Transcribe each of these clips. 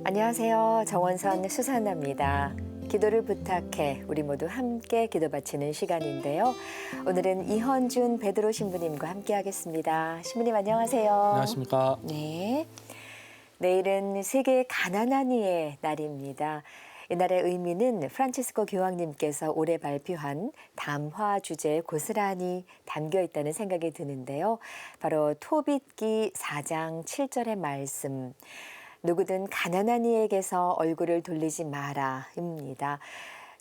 안녕하세요. 정원선 수산나입니다. 기도를 부탁해 우리 모두 함께 기도 바치는 시간인데요. 오늘은 이헌준 베드로 신부님과 함께 하겠습니다. 신부님 안녕하세요. 안녕하십니까. 네. 내일은 세계 가난한 이의 날입니다. 이날의 의미는 프란치스코 교황님께서 올해 발표한 담화 주제에 고스란히 담겨 있다는 생각이 드는데요. 바로 토빗기 4장 7절의 말씀. 누구든 가난한 이에게서 얼굴을 돌리지 마라입니다.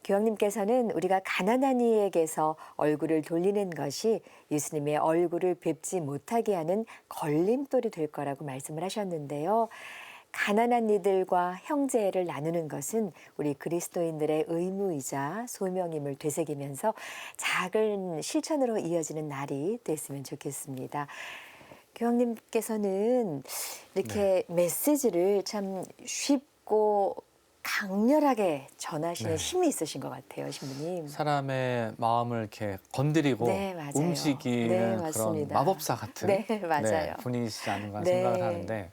교황님께서는 우리가 가난한 이에게서 얼굴을 돌리는 것이 예수님의 얼굴을 뵙지 못하게 하는 걸림돌이 될 거라고 말씀을 하셨는데요. 가난한 이들과 형제를 나누는 것은 우리 그리스도인들의 의무이자 소명임을 되새기면서 작은 실천으로 이어지는 날이 됐으면 좋겠습니다. 교황님께서는 이렇게 메시지를 참 쉽고 강렬하게 전하시는 힘이 있으신 것 같아요, 신부님. 사람의 마음을 이렇게 건드리고 움직이는 그런 마법사 같은 맞아요. 분이시지 않은가 네. 생각을 하는데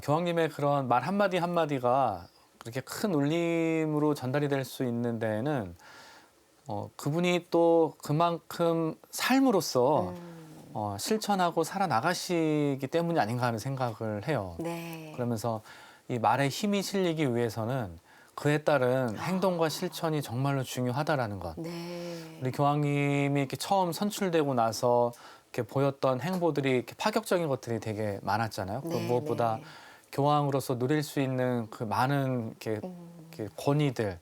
교황님의 그런 말 한마디 한마디가 그렇게 큰 울림으로 전달이 될 수 있는 데에는 그분이 또 그만큼 삶으로서 실천하고 살아나가시기 때문이 아닌가 하는 생각을 해요. 네. 그러면서 이 말에 힘이 실리기 위해서는 그에 따른 행동과 실천이 정말로 중요하다라는 것. 네. 우리 교황님이 이렇게 처음 선출되고 나서 이렇게 보였던 행보들이 이렇게 파격적인 것들이 되게 많았잖아요. 그 무엇보다 교황으로서 누릴 수 있는 그 많은 이렇게 권위들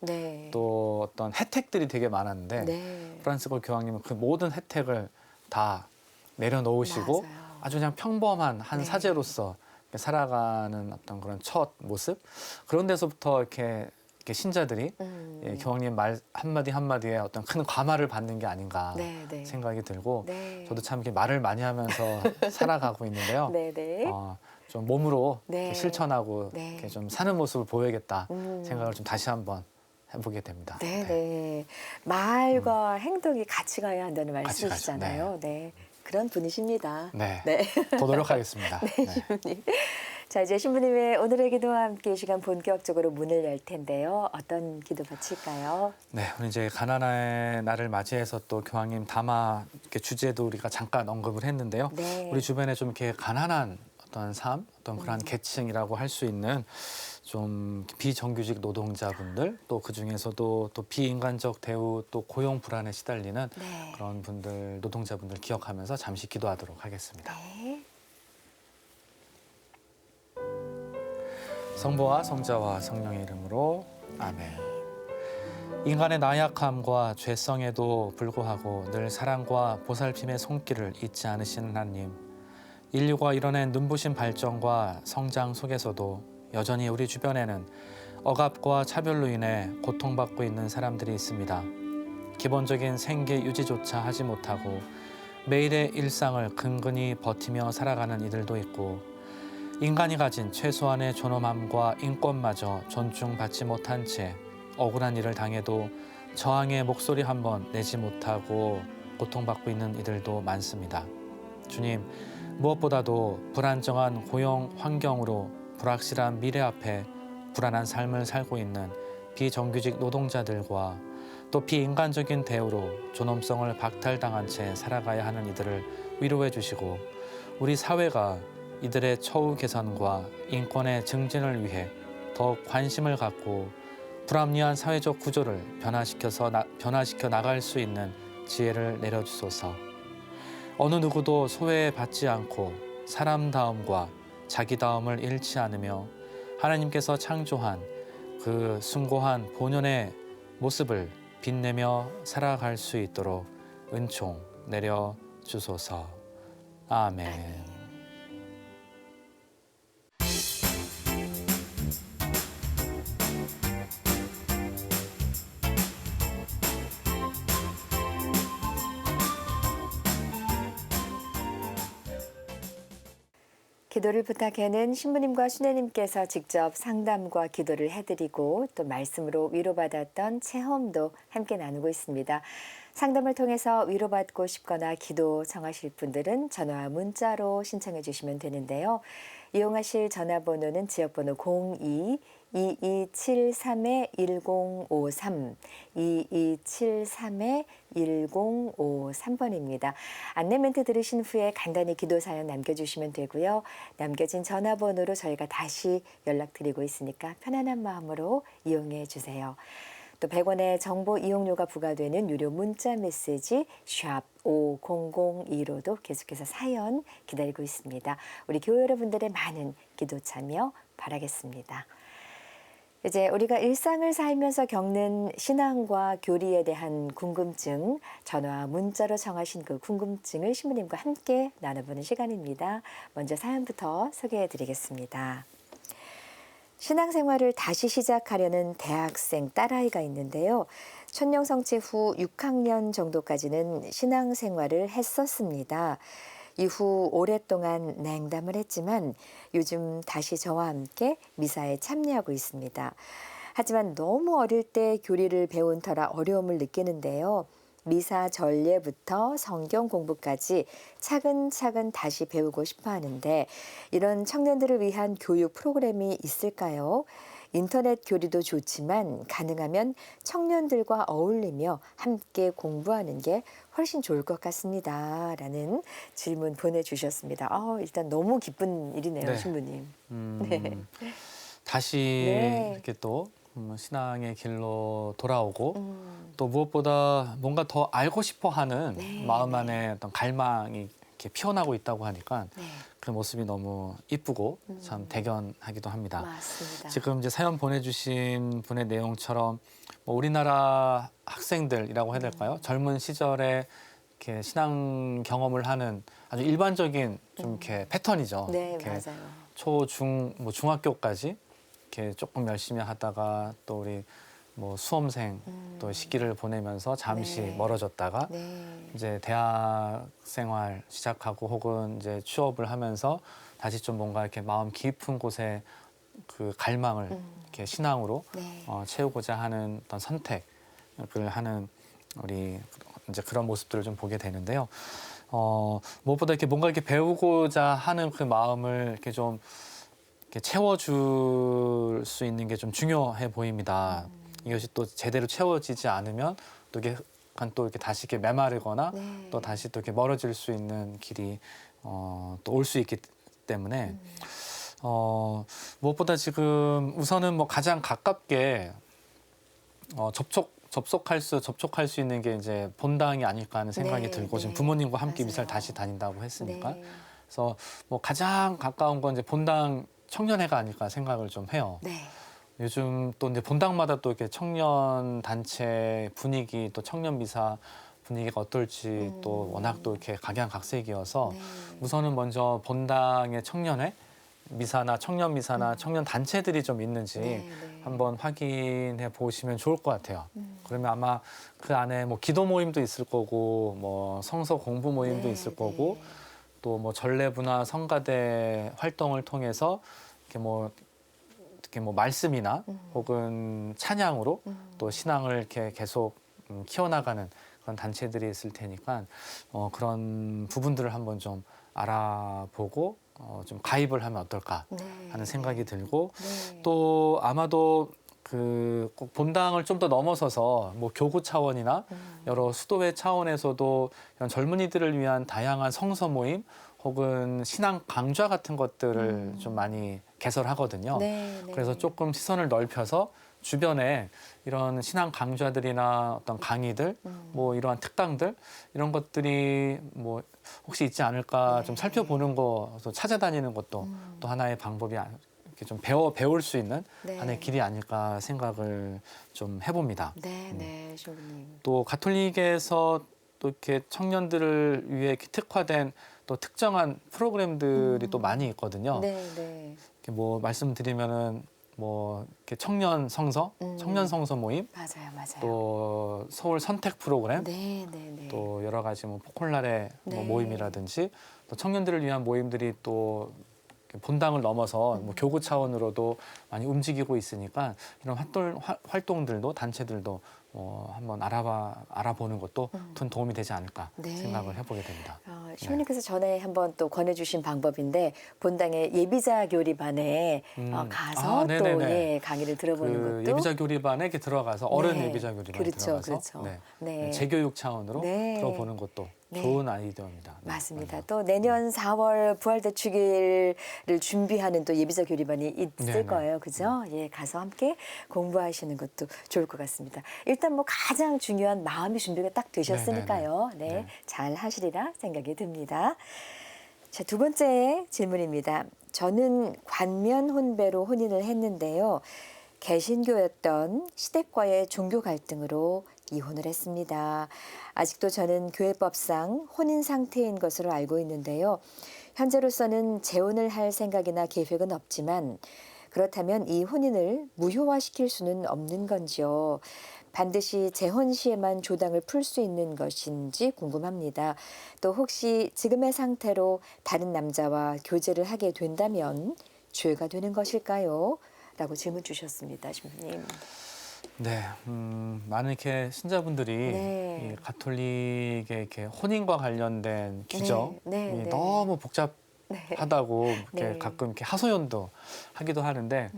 또 어떤 혜택들이 되게 많았는데 프란시스코 교황님은 그 모든 혜택을 다 내려놓으시고 아주 그냥 평범한 한 사제로서 살아가는 어떤 그런 첫 모습 그런 데서부터 이렇게 신자들이 교황님 말 한마디 한마디에 어떤 큰 감화를 받는 게 아닌가 생각이 들고 저도 참 이렇게 말을 많이 하면서 살아가고 있는데요. 좀 몸으로 이렇게 실천하고 이렇게 좀 사는 모습을 보여야겠다 생각을 좀 다시 한번 해보게 됩니다. 말과 행동이 같이 가야 한다는 말씀이시잖아요. 그런 분이십니다. 더 노력하겠습니다. 신부님. 자, 이제 신부님의 오늘의 기도와 함께 이 시간 본격적으로 문을 열 텐데요. 어떤 기도 바칠까요? 오늘 이제 가난의 날을 맞이해서 또 교황님 담화 이렇게 주제도 우리가 잠깐 언급을 했는데요. 우리 주변에 좀 이렇게 가난한 어떤 삶, 어떤 그런 계층이라고 할 수 있는 좀 비정규직 노동자분들 또 그중에서도 또 비인간적 대우 또 고용 불안에 시달리는 그런 분들 노동자분들 기억하면서 잠시 기도하도록 하겠습니다. 성부와 성자와 성령의 이름으로 아멘. 인간의 나약함과 죄성에도 불구하고 늘 사랑과 보살핌의 손길을 잊지 않으시는 하나님. 인류가 이뤄낸 눈부신 발전과 성장 속에서도 여전히 우리 주변에는 억압과 차별로 인해 고통받고 있는 사람들이 있습니다. 기본적인 생계 유지조차 하지 못하고 매일의 일상을 근근히 버티며 살아가는 이들도 있고 인간이 가진 최소한의 존엄함과 인권마저 존중받지 못한 채 억울한 일을 당해도 저항의 목소리 한번 내지 못하고 고통받고 있는 이들도 많습니다. 주님, 무엇보다도 불안정한 고용 환경으로 불확실한 미래 앞에 불안한 삶을 살고 있는 비정규직 노동자들과 또 비인간적인 대우로 존엄성을 박탈당한 채 살아가야 하는 이들을 위로해 주시고 우리 사회가 이들의 처우 개선과 인권의 증진을 위해 더욱 관심을 갖고 불합리한 사회적 구조를 변화시켜 나갈 수 있는 지혜를 내려주소서. 어느 누구도 소외받지 않고 사람다움과 자기다움을 잃지 않으며 하나님께서 창조한 그 숭고한 본연의 모습을 빛내며 살아갈 수 있도록 은총 내려 주소서. 아멘. 기도를 부탁해는 신부님과 수녀님께서 직접 상담과 기도를 해드리고 또 말씀으로 위로받았던 체험도 함께 나누고 있습니다. 상담을 통해서 위로받고 싶거나 기도 청하실 분들은 전화와 문자로 신청해 주시면 되는데요. 이용하실 전화번호는 지역번호 02-2273-1053, 2273-1053번입니다. 안내 멘트 들으신 후에 간단히 기도 사연 남겨주시면 되고요. 남겨진 전화번호로 저희가 다시 연락드리고 있으니까 편안한 마음으로 이용해 주세요. 또 100원의 정보 이용료가 부과되는 유료 문자 메시지 샵 5002로도 계속해서 사연 기다리고 있습니다. 우리 교회 여러분들의 많은 기도 참여 바라겠습니다. 이제 우리가 일상을 살면서 겪는 신앙과 교리에 대한 궁금증, 전화, 문자로 정하신 그 궁금증을 신부님과 함께 나눠보는 시간입니다. 먼저 사연부터 소개해드리겠습니다. 신앙생활을 다시 시작하려는 대학생 딸아이가 있는데요. 천년성체 후 6학년 정도까지는 신앙생활을 했었습니다. 이후 오랫동안 냉담을 했지만 요즘 다시 저와 함께 미사에 참여하고 있습니다. 하지만 너무 어릴 때 교리를 배운 터라 어려움을 느끼는데요. 미사 전례부터 성경 공부까지 차근차근 다시 배우고 싶어 하는데 이런 청년들을 위한 교육 프로그램이 있을까요? 인터넷 교리도 좋지만 가능하면 청년들과 어울리며 함께 공부하는 게 훨씬 좋을 것 같습니다. 라는 질문 보내주셨습니다. 일단 너무 기쁜 일이네요, 네. 신부님. 네. 다시 네. 이렇게 또 신앙의 길로 돌아오고 또 무엇보다 뭔가 더 알고 싶어 하는 네, 마음 네. 안에 어떤 갈망이 이렇게 피어나고 있다고 하니까 네, 그 모습이 너무 이쁘고 참 대견하기도 합니다. 맞습니다. 지금 이제 사연 보내주신 분의 내용처럼 뭐 우리나라 학생들이라고 해야 될까요? 젊은 시절에 이렇게 신앙 경험을 하는 아주 일반적인 좀 이렇게 패턴이죠. 네, 이렇게 맞아요. 초, 중, 뭐 중학교까지 이렇게 조금 열심히 하다가 또 우리 뭐 수험생 또 시기를 보내면서 잠시 네. 멀어졌다가 네. 이제 대학 생활 시작하고 혹은 이제 취업을 하면서 다시 좀 뭔가 이렇게 마음 깊은 곳에 그 갈망을 이렇게 신앙으로 네. 채우고자 하는 어떤 선택을 하는 우리 이제 그런 모습들을 좀 보게 되는데요. 무엇보다 이렇게 뭔가 이렇게 배우고자 하는 그 마음을 이렇게 좀 이렇게 채워줄 수 있는 게 좀 중요해 보입니다. 이것이 또 제대로 채워지지 않으면 또 이게 약간 또 이렇게 다시 이렇게 메마르거나 네. 또 다시 또 이렇게 멀어질 수 있는 길이 또 올 수 있기 때문에 무엇보다 지금 우선은 뭐 가장 가깝게 접촉할 수 있는 게 이제 본당이 아닐까 하는 생각이 네, 들고 지금 네. 부모님과 함께 맞아요. 미사를 다시 다닌다고 했으니까 네. 그래서 뭐 가장 가까운 건 이제 본당 청년회가 아닐까 생각을 좀 해요. 네. 요즘 또 이제 본당마다 또 이렇게 청년 단체 분위기 또 청년 미사 분위기가 어떨지 또 워낙 또 이렇게 각양각색이어서 네. 우선은 먼저 본당의 청년회 미사나 청년 미사나 청년 단체들이 좀 있는지 네, 네. 한번 확인해 보시면 좋을 것 같아요. 그러면 아마 그 안에 뭐 기도 모임도 있을 거고 뭐 성서 공부 모임도 네, 있을 거고 네. 또 뭐 전례부나 성가대 활동을 통해서 이렇게 뭐 말씀이나 혹은 찬양으로 또 신앙을 이렇게 계속 키워나가는 그런 단체들이 있을 테니까 그런 부분들을 한번 좀 알아보고 좀 가입을 하면 어떨까 네. 하는 생각이 들고 네. 또 아마도 꼭 본당을 좀 더 넘어서서 뭐 교구 차원이나 여러 수도회 차원에서도 이런 젊은이들을 위한 다양한 성서 모임 혹은 신앙 강좌 같은 것들을 좀 많이 개설하거든요. 네, 네. 그래서 조금 시선을 넓혀서 주변에 이런 신앙 강좌들이나 어떤 강의들, 뭐 이러한 특강들 이런 것들이 뭐 혹시 있지 않을까 네. 좀 살펴보는 거, 또 찾아다니는 것도 또 하나의 방법이 이렇게 좀 배울 수 있는 네. 하나의 길이 아닐까 생각을 좀 해봅니다. 네, 네, 신부님. 또 가톨릭에서 또 이렇게 청년들을 위해 이렇게 특화된 또 특정한 프로그램들이 또 많이 있거든요. 네, 네. 이렇게 뭐 말씀드리면은 뭐 이렇게 청년 성서 모임, 맞아요, 맞아요. 또 서울 선택 프로그램, 네, 네, 네. 또 여러 가지 뭐 포콜라레 뭐 네. 모임이라든지 또 청년들을 위한 모임들이 또 본당을 넘어서 뭐 교구 차원으로도 많이 움직이고 있으니까 이런 활동들도 단체들도 한번 알아보는 것도 큰 도움이 되지 않을까 네. 생각을 해보게 됩니다. 신부님께서 전에 한번 또 권해주신 방법인데 본당의 예비자 교리반에 가서 또 네네네. 강의를 들어보는 것도 예비자 교리반에 이렇게 들어가서 어른 네. 예비자 교리반에 그렇죠, 들어가서 그렇죠. 네. 재교육 차원으로 네. 들어보는 것도 네. 좋은 아이디어입니다. 네, 맞습니다. 맞아요. 또 내년 4월 부활대축일을 준비하는 또 예비자 교리반이 있을 네네. 거예요. 그죠? 예, 가서 함께 공부하시는 것도 좋을 것 같습니다. 일단 뭐 가장 중요한 마음의 준비가 딱 되셨으니까요. 네네네. 네, 네. 잘 하시리라 생각이 듭니다. 자, 두 번째 질문입니다. 저는 관면 혼배로 혼인을 했는데요. 개신교였던 시댁과의 종교 갈등으로 이혼을 했습니다. 아직도 저는 교회법상 혼인 상태인 것으로 알고 있는데요. 현재로서는 재혼을 할 생각이나 계획은 없지만 그렇다면 이 혼인을 무효화시킬 수는 없는 건지요. 반드시 재혼 시에만 조당을 풀 수 있는 것인지 궁금합니다. 또 혹시 지금의 상태로 다른 남자와 교제를 하게 된다면 죄가 되는 것일까요? 라고 질문 주셨습니다, 신부님. 네, 많은 이렇게 신자분들이 네. 이 가톨릭의 이렇게 혼인과 관련된 규정이 네. 너무 복잡하다고 이렇게 네. 가끔 이렇게 하소연도 하기도 하는데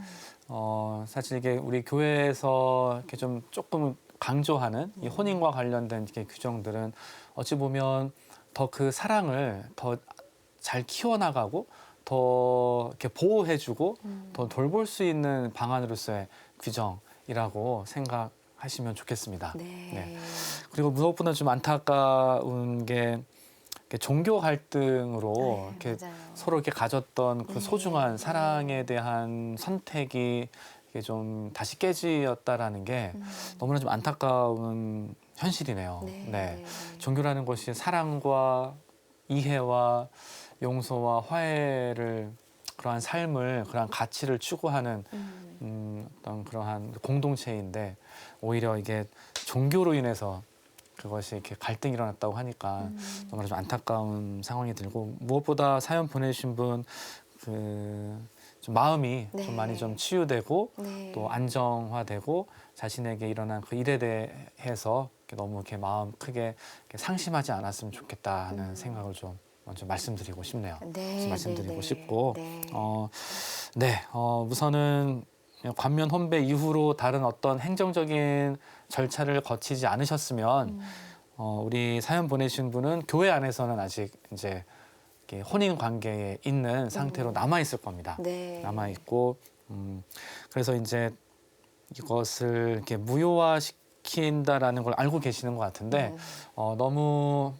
사실 이게 우리 교회에서 이렇게 좀 조금 강조하는 이 혼인과 관련된 이렇게 규정들은 어찌 보면 더 그 사랑을 더 잘 키워나가고 더 이렇게 보호해주고 더 돌볼 수 있는 방안으로서의 규정이라고 생각하시면 좋겠습니다. 네. 그리고 무엇보다 좀 안타까운 게 이렇게 종교 갈등으로 이렇게 맞아요. 서로 이렇게 가졌던 그 네. 소중한 사랑에 대한 선택이 이게 좀 다시 깨지었다라는 게 너무나 좀 안타까운 현실이네요. 네. 종교라는 것이 사랑과 이해와 용서와 화해를 그러한 삶을 그러한 가치를 추구하는 어떤 그러한 공동체인데 오히려 이게 종교로 인해서 그것이 이렇게 갈등이 일어났다고 하니까 너무나 좀 안타까운 상황이 들고 무엇보다 사연 보내주신 분 좀 마음이 네. 좀 많이 좀 치유되고 네. 또 안정화되고 자신에게 일어난 그 일에 대해서 이렇게 너무 이렇게 마음 크게 이렇게 상심하지 않았으면 좋겠다는 생각을 좀 먼저 말씀드리고 싶네요. 네. 말씀드리고 네. 싶고 네. 우선은 관면 혼배 이후로 다른 어떤 행정적인 절차를 거치지 않으셨으면 우리 사연 보내신 분은 교회 안에서는 아직 이제 이렇게 혼인 관계에 있는 상태로 남아 있을 겁니다. 네. 남아 있고 그래서 이제 이것을 이렇게 무효화시킨다라는 걸 알고 계시는 것 같은데 너무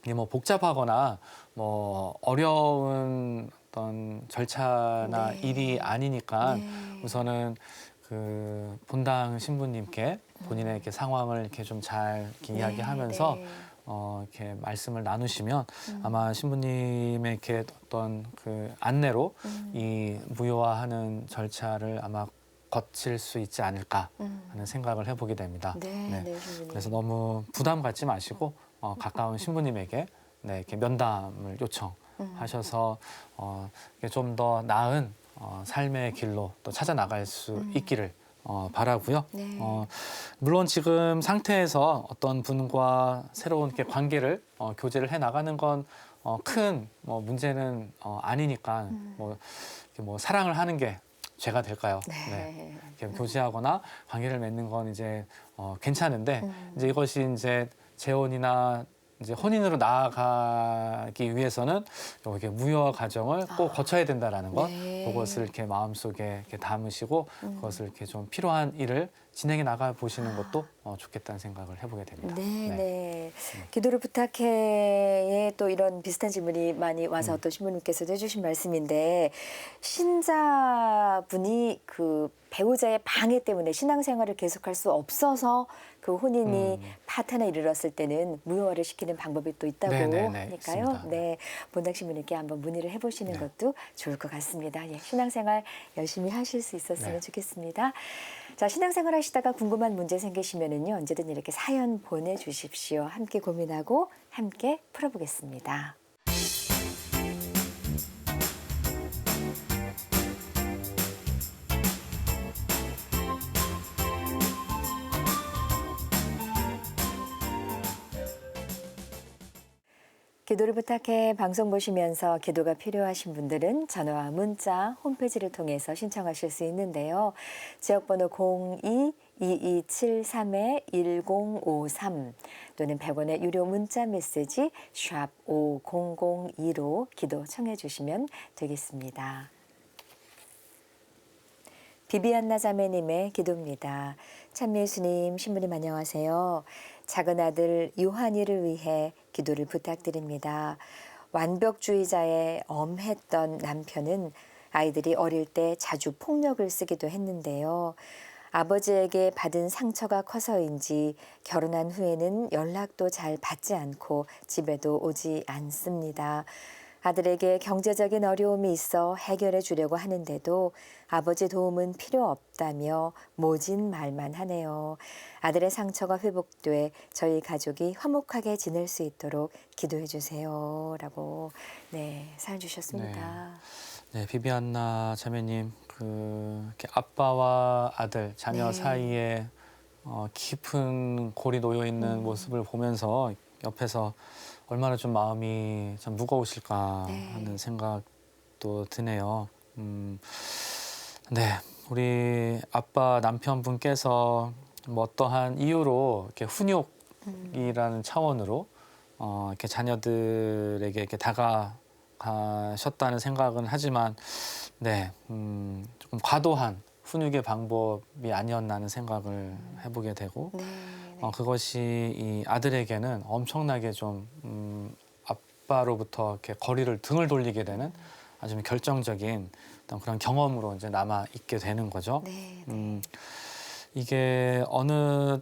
이게 뭐 복잡하거나 뭐 어려운 어떤 절차나 네. 일이 아니니까 네. 우선은 그 본당 신부님께 본인의 이렇게 상황을 이렇게 좀 잘 네. 이야기하면서 네. 이렇게 말씀을 나누시면 아마 신부님의 이렇게 어떤 그 안내로 이 무효화하는 절차를 아마 거칠 수 있지 않을까 하는 생각을 해보게 됩니다. 네. 신부님. 그래서 너무 부담 갖지 마시고 가까운 신부님에게 이렇게 면담을 요청하셔서 좀 더 나은 삶의 길로 또 찾아 나갈 수 있기를 바라고요. 네. 물론 지금 상태에서 어떤 분과 새로운 이렇게 관계를 교제를 해 나가는 건 큰 문제는 아니니까 뭐 사랑을 하는 게 죄가 될까요? 네. 이렇게 교제하거나 관계를 맺는 건 이제 괜찮은데 이제 이것이 이제 재혼이나 이제 혼인으로 나아가기 위해서는 이렇게 무효화 과정을 꼭 거쳐야 된다라는 것, 네. 그것을 이렇게 마음속에 이렇게 담으시고 그것을 이렇게 좀 필요한 일을 진행해 나가 보시는 것도 좋겠다는 생각을 해보게 됩니다. 네. 기도를 부탁해에 또 이런 비슷한 질문이 많이 와서 또 신부님께서도 해주신 말씀인데 신자분이 그 배우자의 방해 때문에 신앙생활을 계속할 수 없어서 그 혼인이 파탄에 이르렀을 때는 무효화를 시키는 방법이 또 있다고 하니까요. 있습니다. 네, 본당 신부님께 한번 문의를 해보시는 것도 좋을 것 같습니다. 예, 신앙생활 열심히 하실 수 있었으면 좋겠습니다. 자, 신앙생활 하시다가 궁금한 문제 생기시면은요 언제든 이렇게 사연 보내주십시오. 함께 고민하고 함께 풀어보겠습니다. 기도를 부탁해 방송 보시면서 기도가 필요하신 분들은 전화와 문자, 홈페이지를 통해서 신청하실 수 있는데요. 지역번호 02-2273-1053 또는 100원의 유료 문자 메시지 샵 5002로 기도 청해 주시면 되겠습니다. 비비안나 자매님의 기도입니다. 참예수님, 신부님 안녕하세요. 작은 아들 요한이를 위해 기도를 부탁드립니다. 완벽주의자의 엄했던 남편은 아이들이 어릴 때 자주 폭력을 쓰기도 했는데요. 아버지에게 받은 상처가 커서인지 결혼한 후에는 연락도 잘 받지 않고 집에도 오지 않습니다. 아들에게 경제적인 어려움이 있어 해결해 주려고 하는데도 아버지 도움은 필요 없다며 모진 말만 하네요. 아들의 상처가 회복돼 저희 가족이 화목하게 지낼 수 있도록 기도해 주세요. 라고 사연 주셨습니다. 네, 비비안나 자매님, 이렇게 아빠와 아들, 자녀 네. 사이에 깊은 골이 놓여 있는 모습을 보면서 옆에서 얼마나 좀 마음이 참 무거우실까 하는 생각도 드네요. 네, 우리 아빠 남편분께서 뭐 어떠한 이유로 이렇게 훈육이라는 차원으로 이렇게 자녀들에게 이렇게 다가가셨다는 생각은 하지만, 조금 과도한 훈육의 방법이 아니었나 하는 생각을 해보게 되고, 그것이 이 아들에게는 엄청나게 좀 아빠로부터 이렇게 등을 돌리게 되는 아주 결정적인 어떤 그런 경험으로 이제 남아 있게 되는 거죠. 이게 어느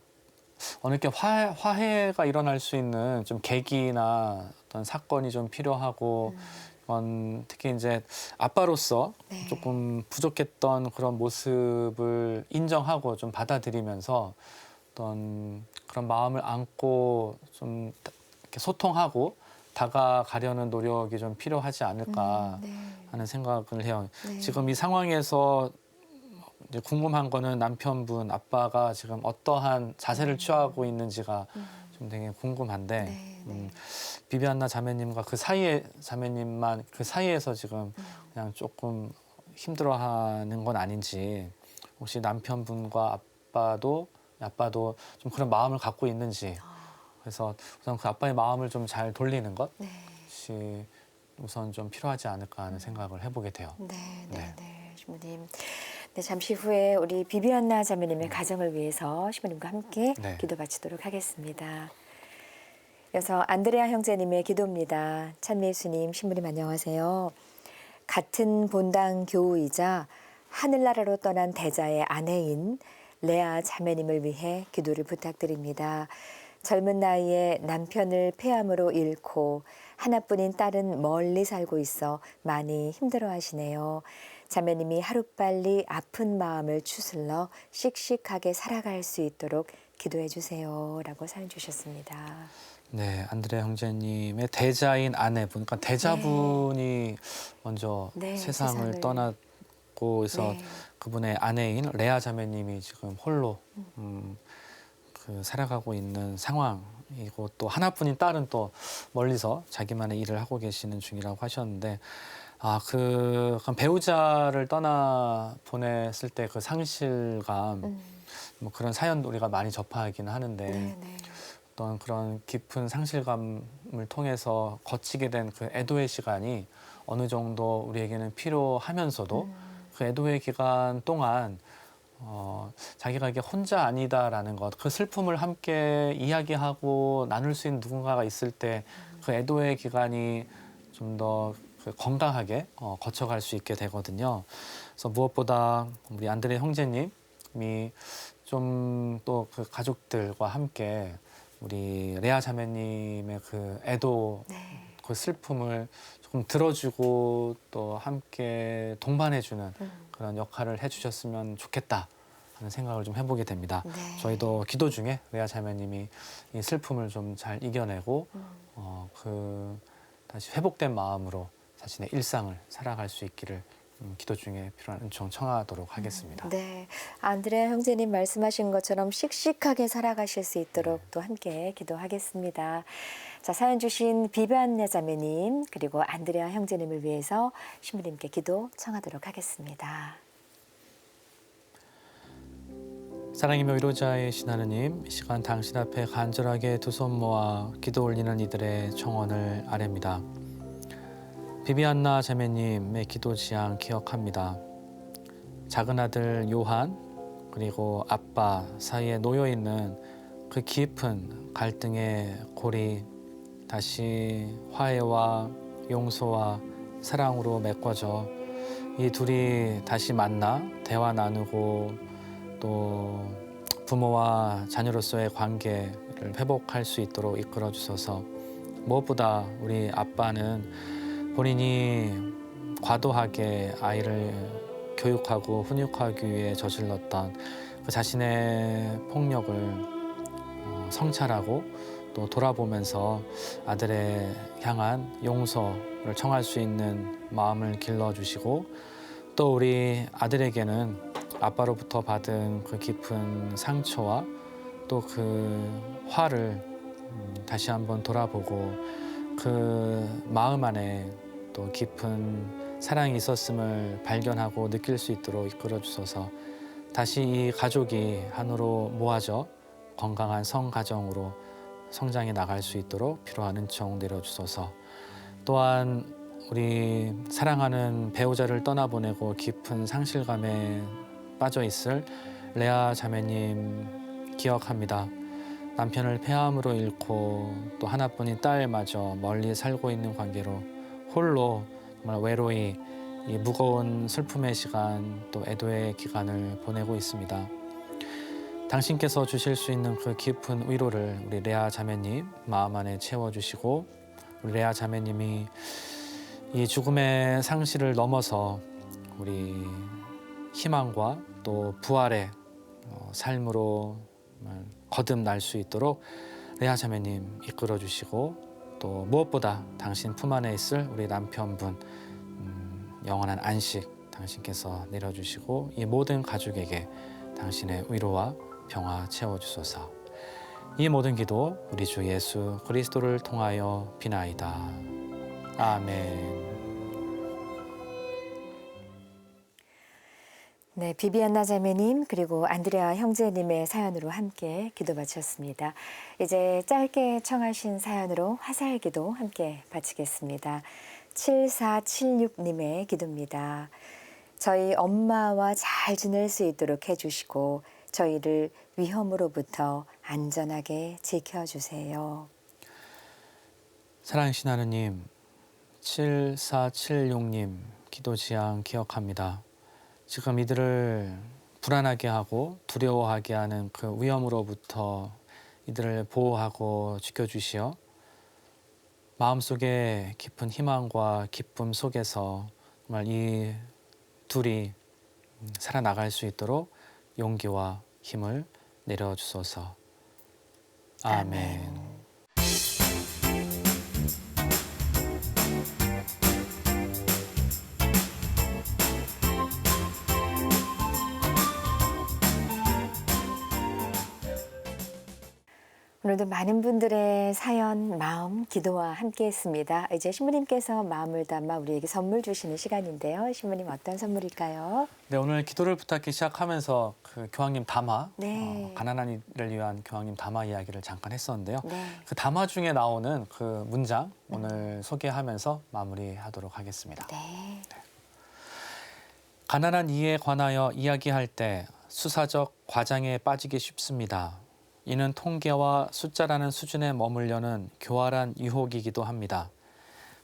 이렇게 화해가 일어날 수 있는 좀 계기나 어떤 사건이 좀 필요하고, 특히 이제 아빠로서 조금 부족했던 그런 모습을 인정하고 좀 받아들이면서 어떤 그런 마음을 안고 좀 이렇게 소통하고 다가가려는 노력이 좀 필요하지 않을까 하는 생각을 해요. 지금 이 상황에서 이제 궁금한 거는 남편분, 아빠가 지금 어떠한 자세를 취하고 있는지가 좀 되게 궁금한데, 비비안나 자매님과 그 사이에 자매님만 그 사이에서 지금 그냥 조금 힘들어하는 건 아닌지, 혹시 남편분과 아빠도 좀 그런 마음을 갖고 있는지, 그래서 우선 그 아빠의 마음을 좀 잘 돌리는 것이 우선 좀 필요하지 않을까 하는 생각을 해보게 돼요. 신부님. 잠시 후에 우리 비비안나 자매님의 가정을 위해서 신부님과 함께 기도 바치도록 하겠습니다. 이어서 안드레아 형제님의 기도입니다. 찬미예수님, 신부님 안녕하세요. 같은 본당 교우이자 하늘나라로 떠난 대자의 아내인 레아 자매님을 위해 기도를 부탁드립니다. 젊은 나이에 남편을 폐암으로 잃고 하나뿐인 딸은 멀리 살고 있어 많이 힘들어하시네요. 자매님이 하루빨리 아픈 마음을 추슬러 씩씩하게 살아갈 수 있도록 기도해 주세요. 라고 사연 주셨습니다. 네, 안드레 형제님의 대자인 아내분, 그러니까 대자분이 먼저 세상을 떠났고 해서 그분의 아내인 레아 자매님이 지금 홀로 살아가고 있는 상황이고, 또 하나뿐인 딸은 또 멀리서 자기만의 일을 하고 계시는 중이라고 하셨는데, 그럼 배우자를 떠나 보냈을 때 그 상실감, 뭐 그런 사연 우리가 많이 접하기는 하는데, 어떤 그런 깊은 상실감을 통해서 거치게 된 그 애도의 시간이 어느 정도 우리에게는 필요하면서도 그 애도의 기간 동안 자기가 이게 혼자 아니다라는 것, 그 슬픔을 함께 이야기하고 나눌 수 있는 누군가가 있을 때 그 애도의 기간이 좀 더 건강하게 거쳐갈 수 있게 되거든요. 그래서 무엇보다 우리 안드레 형제님이 좀 또 그 가족들과 함께 우리 레아 자매님의 그 애도, 그 슬픔을 조금 들어주고 또 함께 동반해주는 그런 역할을 해주셨으면 좋겠다 하는 생각을 좀 해보게 됩니다. 저희도 기도 중에 레아 자매님이 이 슬픔을 좀 잘 이겨내고 다시 회복된 마음으로 자신의 일상을 살아갈 수 있기를 기도 중에 필요한 은총 청하도록 하겠습니다. 네, 안드레아 형제님 말씀하신 것처럼 씩씩하게 살아가실 수 있도록 또 함께 기도하겠습니다. 자, 사연 주신 비비안네 자매님 그리고 안드레아 형제님을 위해서 신부님께 기도 청하도록 하겠습니다. 사랑이며 위로자이신 하느님, 이 시간 당신 앞에 간절하게 두 손 모아 기도 올리는 이들의 청원을 아뢰입니다. 비비안나 자매님의 기도 지향 기억합니다. 작은 아들 요한 그리고 아빠 사이에 놓여 있는 그 깊은 갈등의 골이 다시 화해와 용서와 사랑으로 메꿔져 이 둘이 다시 만나 대화 나누고 또 부모와 자녀로서의 관계를 회복할 수 있도록 이끌어 주셔서, 무엇보다 우리 아빠는 본인이 과도하게 아이를 교육하고 훈육하기 위해 저질렀던 그 자신의 폭력을 성찰하고 또 돌아보면서 아들에 향한 용서를 청할 수 있는 마음을 길러주시고, 또 우리 아들에게는 아빠로부터 받은 그 깊은 상처와 또 그 화를 다시 한번 돌아보고 그 마음 안에 또 깊은 사랑이 있었음을 발견하고 느낄 수 있도록 이끌어 주셔서 다시 이 가족이 하나로 모아져 건강한 성가정으로 성장해 나갈 수 있도록 필요한 은총 내려주소서. 또한 우리 사랑하는 배우자를 떠나보내고 깊은 상실감에 빠져 있을 레아 자매님 기억합니다. 남편을 폐암으로 잃고 또 하나뿐인 딸마저 멀리 살고 있는 관계로 홀로 정말 외로이 이 무거운 슬픔의 시간 또 애도의 기간을 보내고 있습니다. 당신께서 주실 수 있는 그 깊은 위로를 우리 레아 자매님 마음 안에 채워주시고, 우리 레아 자매님이 이 죽음의 상실을 넘어서 우리 희망과 또 부활의 삶으로 거듭날 수 있도록 레아 자매님 이끌어 주시고, 또 무엇보다 당신 품 안에 있을 우리 남편분 영원한 안식 당신께서 내려주시고 이 모든 가족에게 당신의 위로와 평화 채워주소서. 이 모든 기도 우리 주 예수 그리스도를 통하여 비나이다. 아멘. 네, 비비안나 자매님 그리고 안드레아 형제님의 사연으로 함께 기도 바쳤습니다. 이제 짧게 청하신 사연으로 화살기도 함께 바치겠습니다. 7476님의 기도입니다. 저희 엄마와 잘 지낼 수 있도록 해주시고 저희를 위험으로부터 안전하게 지켜주세요. 사랑하신 하느님, 7476님 기도 지향 기억합니다. 지금 이들을 불안하게 하고 두려워하게 하는 그 위험으로부터 이들을 보호하고 지켜주시어 마음속에 깊은 희망과 기쁨 속에서 정말 이 둘이 살아나갈 수 있도록 용기와 힘을 내려주소서. 아멘. 오늘도 많은 분들의 사연, 마음, 기도와 함께했습니다. 이제 신부님께서 마음을 담아 우리에게 선물 주시는 시간인데요. 신부님 어떤 선물일까요? 네, 오늘 기도를 부탁해 시작하면서 그 교황님 담화, 네. 가난한 이를 위한 교황님 담화 이야기를 잠깐 했었는데요. 네. 그 담화 중에 나오는 그 문장 오늘 소개하면서 마무리하도록 하겠습니다. 네. 가난한 이에 관하여 이야기할 때 수사적 과장에 빠지기 쉽습니다. 이는 통계와 숫자라는 수준에 머물려는 교활한 유혹이기도 합니다.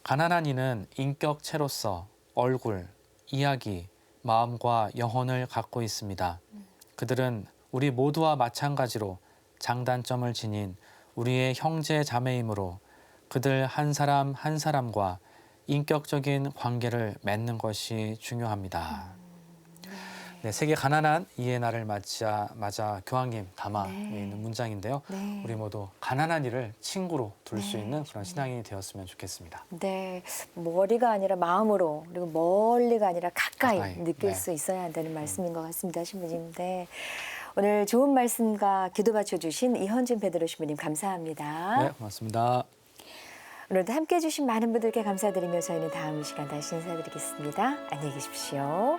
가난한 이는 인격체로서 얼굴, 이야기, 마음과 영혼을 갖고 있습니다. 그들은 우리 모두와 마찬가지로 장단점을 지닌 우리의 형제 자매이므로 그들 한 사람 한 사람과 인격적인 관계를 맺는 것이 중요합니다. 네, 세계 가난한 이의 날을 맞아 교황님 담아 네. 있는 문장인데요. 네. 우리 모두 가난한 이를 친구로 둘 수 네, 있는 그런 신앙이 되었으면 좋겠습니다. 네, 머리가 아니라 마음으로 그리고 멀리가 아니라 가까이 가까이, 느낄 네. 수 있어야 한다는 말씀인 것 같습니다, 신부님. 네. 오늘 좋은 말씀과 기도 받쳐주신 이현준 베드로 신부님 감사합니다. 네, 고맙습니다. 오늘도 함께해 주신 많은 분들께 감사드리며 저희는 다음 시간 다시 인사드리겠습니다. 안녕히 계십시오.